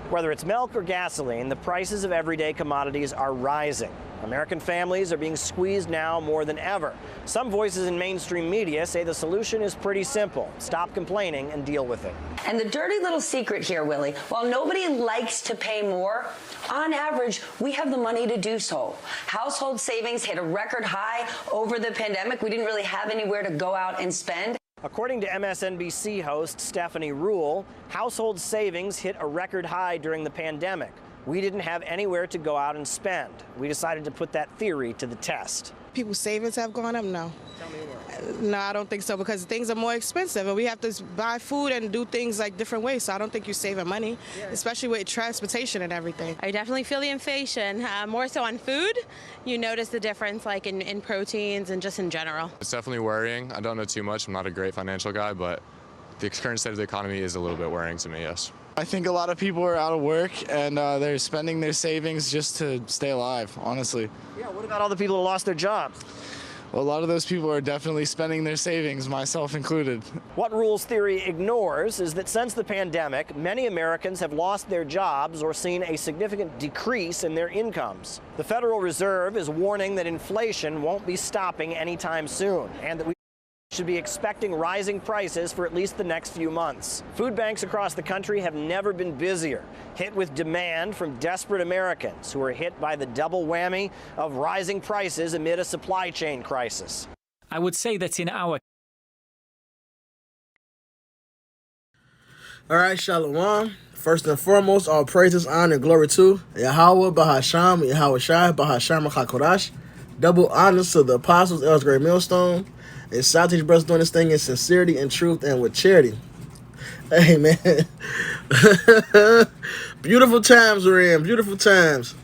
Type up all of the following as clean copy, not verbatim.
Whether it's milk or gasoline, the prices of everyday commodities are rising. American families are being squeezed now more than ever. Some voices in mainstream media say the solution is pretty simple. Stop complaining and deal with it. And the dirty little secret here, Willie, while nobody likes to pay more, on average, we have the money to do so. Household savings hit a record high over the pandemic. We didn't really have anywhere to go out and spend. According to MSNBC host Stephanie Ruhle, household savings hit a record high during the pandemic. We didn't have anywhere to go out and spend. We decided to put that theory to the test. People's savings have gone up? No. Tell me more. No, I don't think so, because things are more expensive and we have to buy food and do things like different ways. So I don't think you're saving money, especially with transportation and everything. I definitely feel the inflation, more so on food. You notice the difference like in proteins and just in general. It's definitely worrying. I don't know too much. I'm not a great financial guy, but the current state of the economy is a little bit worrying to me, yes. I think a lot of people are out of work and they're spending their savings just to stay alive, honestly. Yeah, what about all the people who lost their jobs? Well, a lot of those people are definitely spending their savings, myself included. What Ruhle's theory ignores is that since the pandemic, many Americans have lost their jobs or seen a significant decrease in their incomes. The Federal Reserve is warning that inflation won't be stopping anytime soon, and that we should be expecting rising prices for at least the next few months. Food banks across the country have never been busier, hit with demand from desperate Americans who are hit by the double whammy of rising prices amid a supply chain crisis. I would say that in our... All right, Shalom. First and foremost, all praises, honor, and glory to Yahweh, Bahasham, Yahweh Shai, Bahasham, HaKodash. Double honors to the apostles, Elders, Great Millstone. And shout out to these brothers doing this thing in sincerity and truth and with charity. Hey, man. Beautiful times we're in. Beautiful times.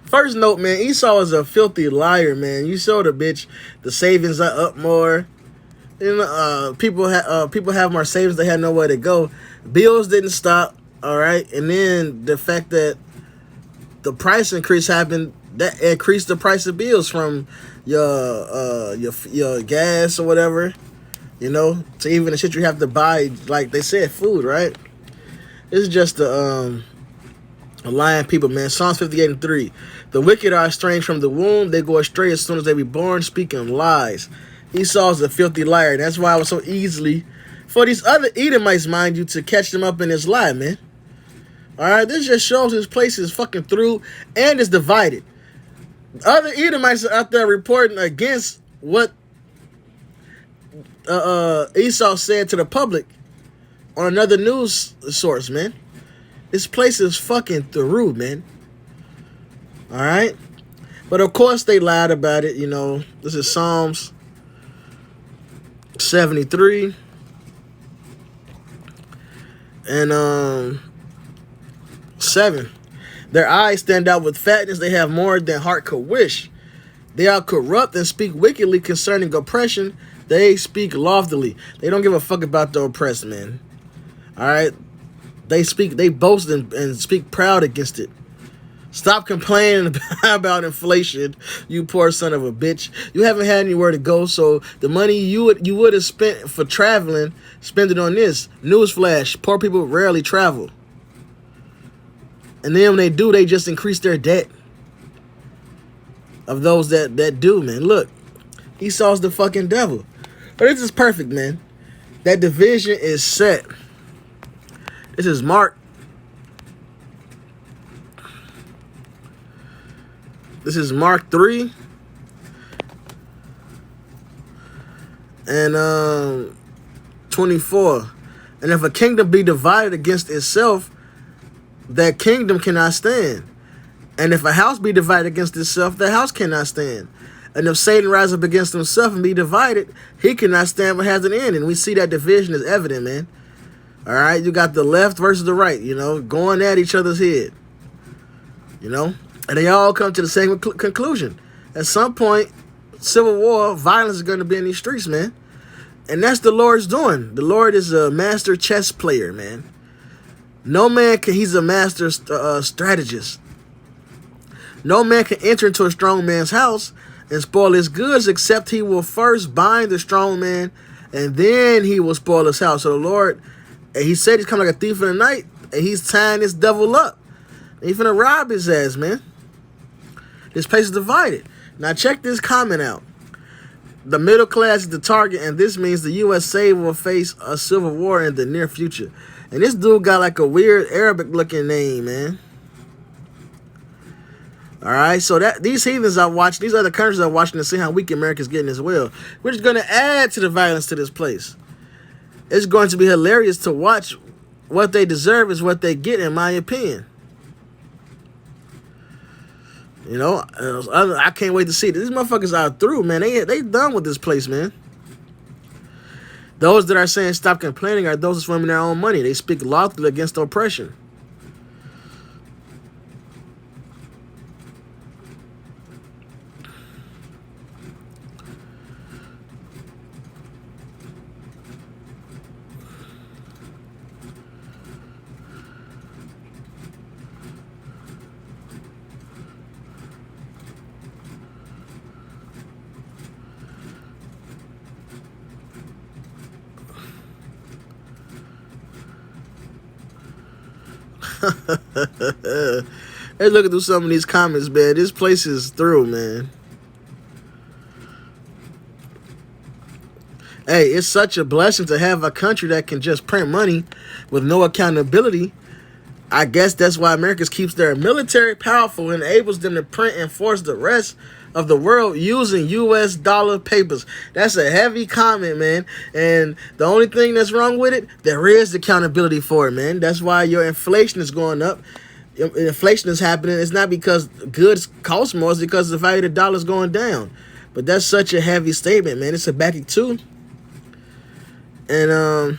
First note, man, Esau is a filthy liar, man. You showed the bitch the savings are up more. You know, people have more savings. They had nowhere to go. Bills didn't stop, all right? And then the fact that the price increase happened, that increased the price of bills from your gas or whatever, you know, to even the shit you have to buy, like they said, food, right? It's just a lying people, man. Psalms 58:3. The wicked are estranged from the womb. They go astray as soon as they be born, speaking lies. Esau's a filthy liar. That's why it was so easily for these other Edomites, mind you, to catch them up in his lie, man. All right, this just shows his place is fucking through and is divided. Other Edomites are out there reporting against what Esau said to the public on another news source, man. This place is fucking through, man. All right? But of course they lied about it, you know. This is Psalms 73. And 7. Their eyes stand out with fatness. They have more than heart could wish. They are corrupt and speak wickedly concerning oppression. They speak loftily. They don't give a fuck about the oppressed, man. All right? They boast and speak proud against it. Stop complaining about inflation, you poor son of a bitch. You haven't had anywhere to go, so the money you would have spent for traveling, spend it on this. Newsflash, poor people rarely travel. And then when they do, they just increase their debt. Of those that do, man. Look, Esau's the fucking devil. But this is perfect, man. That division is set. This is Mark. This is Mark 3. And 24. And if a kingdom be divided against itself, that kingdom cannot stand. And if a house be divided against itself, that house cannot stand. And if Satan rise up against himself and be divided, he cannot stand but has an end. And we see that division is evident, man. All right, you got the left versus the right, you know, going at each other's head. You know, and they all come to the same conclusion. At some point, civil war, violence is going to be in these streets, man. And that's the Lord's doing. The Lord is a master chess player, man. No man can, he's a master strategist. No man can enter into a strong man's house and spoil his goods, except he will first bind the strong man, and then he will spoil his house. So the Lord, he said he's coming like a thief in the night. and he's tying this devil up. He finna rob his ass, man. This place is divided. Now check this comment out. The middle class is the target, and this means the USA will face a civil war in the near future. And this dude got like a weird Arabic-looking name, man. All right, so these heathens are watching, these other countries are watching to see how weak America's getting as well, which is going to add to the violence to this place. It's going to be hilarious to watch. What they deserve is what they get, in my opinion. You know, I can't wait to see it. These motherfuckers are through, man. They done with this place, man. Those that are saying stop complaining are those swimming their own money. They speak loudly against oppression. Let's look through some of these comments, man. This place is through, man. Hey, it's such a blessing to have a country that can just print money with no accountability. I guess that's why America keeps their military powerful and enables them to print and force the rest of the world using U.S. dollar papers. That's a heavy comment, man. And the only thing that's wrong with it, there is accountability for it, man. That's why your inflation is going up. Inflation is happening. It's not because goods cost more. It's because the value of the dollar is going down. But that's such a heavy statement, man. It's a Habakkuk 2. And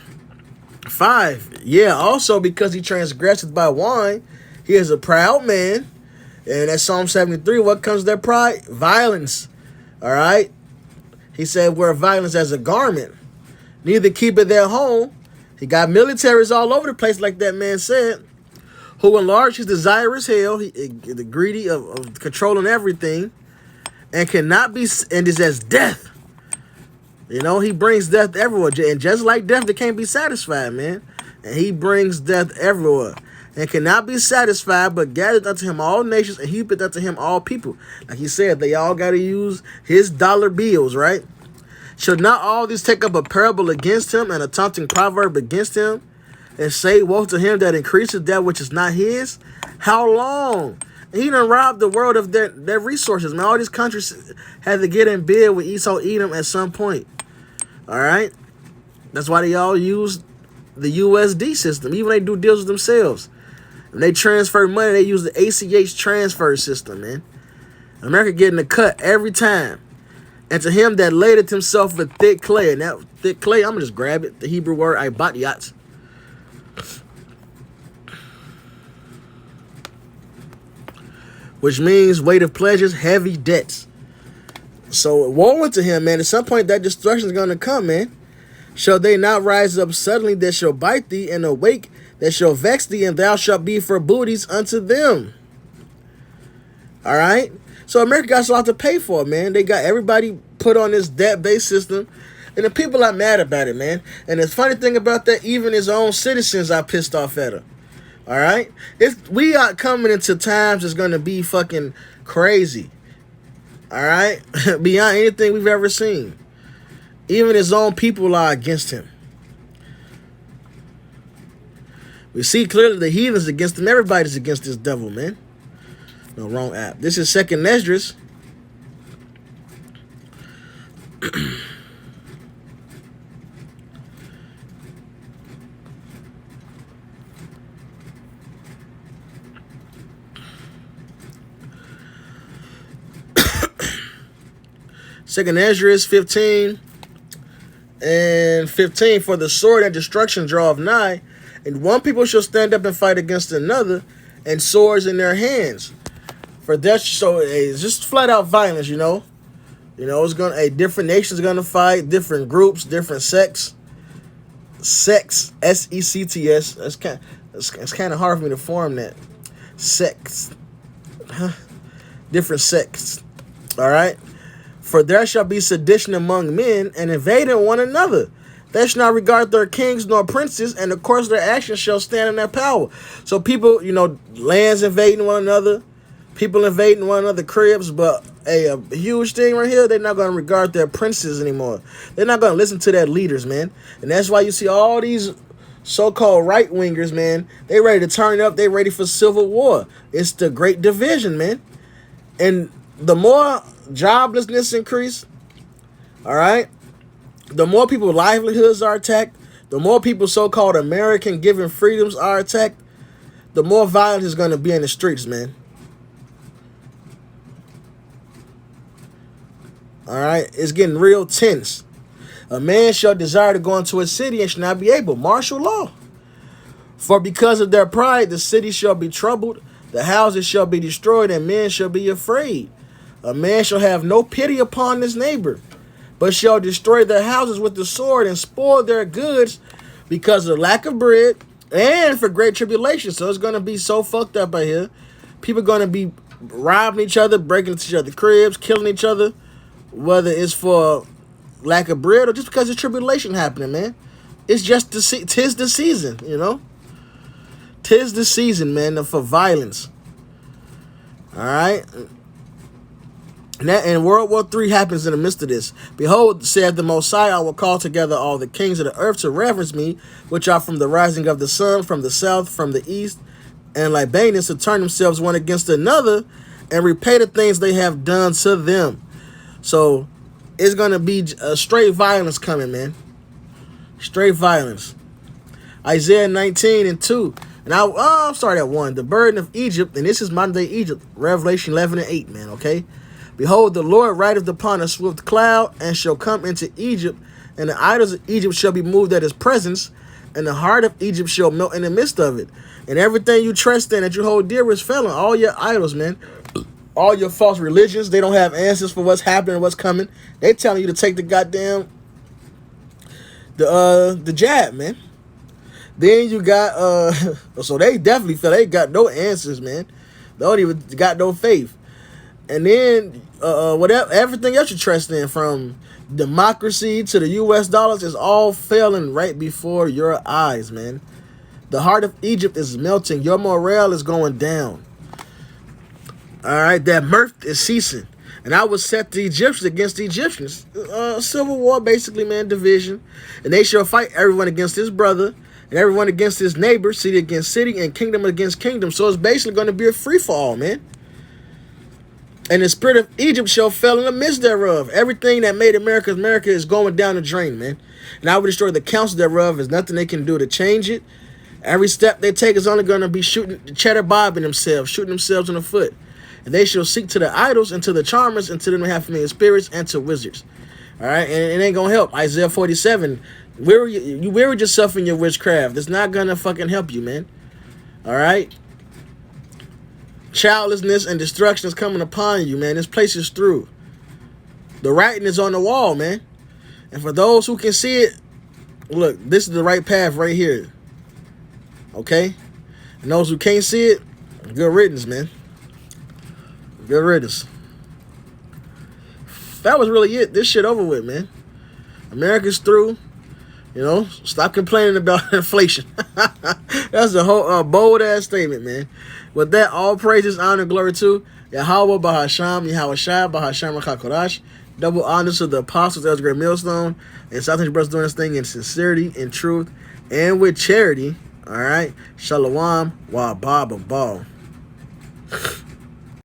5. Yeah, also because he transgressed by wine, he is a proud man. And that's Psalm 73. What comes to their pride? Violence. All right? He said, wear violence as a garment. Neither keep it their home. He got militaries all over the place, like that man said. Who enlarge his desire as hell. The greedy of controlling everything. And cannot be, and is as death. You know, he brings death everywhere. And just like death, they can't be satisfied, man. And he brings death everywhere. And cannot be satisfied, but gathered unto him all nations, and heapeth unto him all people. Like he said, they all got to use his dollar bills, right? Should not all these take up a parable against him, and a taunting proverb against him, and say, woe to him that increases that which is not his? How long? And he done robbed the world of their resources, man. All these countries had to get in bed with Esau Edom at some point. All right? That's why they all use the USD system, even when they do deals with themselves. When they transfer money, they use the ACH transfer system, man. America getting a cut every time. And to him that ladeth himself with thick clay. And that thick clay, I'm going to just grab it. The Hebrew word, ibatyat. Which means weight of pleasures, heavy debts. So woe unto him, man. At some point, that destruction is going to come, man. Shall they not rise up suddenly that shall bite thee, and awake that shall vex thee, and thou shalt be for booties unto them. All right? So America got a lot to pay for, man. They got everybody put on this debt-based system, and the people are mad about it, man. And the funny thing about that, even his own citizens are pissed off at him. All right? We are coming into times that's going to be fucking crazy. All right? Beyond anything we've ever seen. Even his own people are against him. We see clearly the heathens against him. Everybody's against this devil, man. No, wrong app. This is 2nd Esdras. Second Esdras 15 and 15. For the sword and destruction draweth nigh, and one people shall stand up and fight against another, and swords in their hands. For that, so it's just flat out violence, you know. You know, it's gonna different nations gonna fight, different groups, different sects. Sects, S-E-C-T-S. It's kind of hard for me to form that. Sects, different sects. All right. For there shall be sedition among men, and invading one another. They shall not regard their kings nor princes, and of course their actions shall stand in their power. So people, lands invading one another, people invading one another cribs, but a huge thing right here, they're not going to regard their princes anymore. They're not going to listen to their leaders, man. And that's why you see all these so-called right-wingers, man, they ready to turn up, they ready for civil war. It's the great division, man. And the more joblessness increase, all right, the more people's livelihoods are attacked, the more people so-called American given freedoms are attacked, the more violence is going to be in the streets, man. All right, it's getting real tense. A man shall desire to go into a city and shall not be able. Martial law. For because of their pride, the city shall be troubled, the houses shall be destroyed, and men shall be afraid. A man shall have no pity upon his neighbor, but shall destroy their houses with the sword and spoil their goods because of lack of bread and for great tribulation. So it's going to be so fucked up out here. People are going to be robbing each other, breaking into each other's cribs, killing each other, whether it's for lack of bread or just because of tribulation happening, man. It's just tis the season, Tis the season, man, for violence. All right? And World War III happens in the midst of this. Behold, saith the Most High, I will call together all the kings of the earth to reverence me, which are from the rising of the sun, from the south, from the east, and Libanians to turn themselves one against another and repay the things they have done to them. So it's going to be a straight violence coming, man. Straight violence. Isaiah 19:2. And I'm sorry, that 1. The burden of Egypt, and this is modern day Egypt. Revelation 11:8, man, okay? Behold, the Lord rideth upon a swift cloud, and shall come into Egypt, and the idols of Egypt shall be moved at his presence, and the heart of Egypt shall melt in the midst of it. And everything you trust in that you hold dear is failing. All your idols, man. All your false religions, they don't have answers for what's happening, what's coming. They telling you to take the goddamn the jab, man. Then you got so they definitely feel they got no answers, man. They don't even got no faith. And then whatever everything else you trust in, from democracy to the US dollars, is all failing right before your eyes, man. The heart of Egypt is melting. Your morale is going down. All right, that mirth is ceasing. And I will set the Egyptians against the Egyptians. Civil war, basically, man, division. And they shall fight everyone against his brother, and everyone against his neighbor, city against city, and kingdom against kingdom. So it's basically going to be a free-for-all, man. And the spirit of Egypt shall fail in the midst thereof. Everything that made America is going down the drain, man. And I will destroy the counsel thereof. There's nothing they can do to change it. Every step they take is only going to be shooting, cheddar bobbing themselves, shooting themselves in the foot. And they shall seek to the idols and to the charmers and to them that have familiar spirits and to wizards. All right, and it ain't going to help. Isaiah 47, you weary yourself in your witchcraft. It's not going to fucking help you, man. All right? Childlessness and destruction is coming upon you, man. This place is through. The writing is on the wall, man. And for those who can see it, look, this is the right path right here. Okay? And those who can't see it, good riddance, man. Good riddance. That was really it. This shit over with, man. America's through. Stop complaining about inflation. That's a whole bold-ass statement, man. With that, all praises, honor, and glory to Yahweh Bahasham, Yahweh Shai, Bahasham Rakakodash. Double honors to the apostles, that was Great Millstone, and South Asian brothers doing this thing in sincerity, in truth, and with charity. All right? Shalom, wa ba ba ba.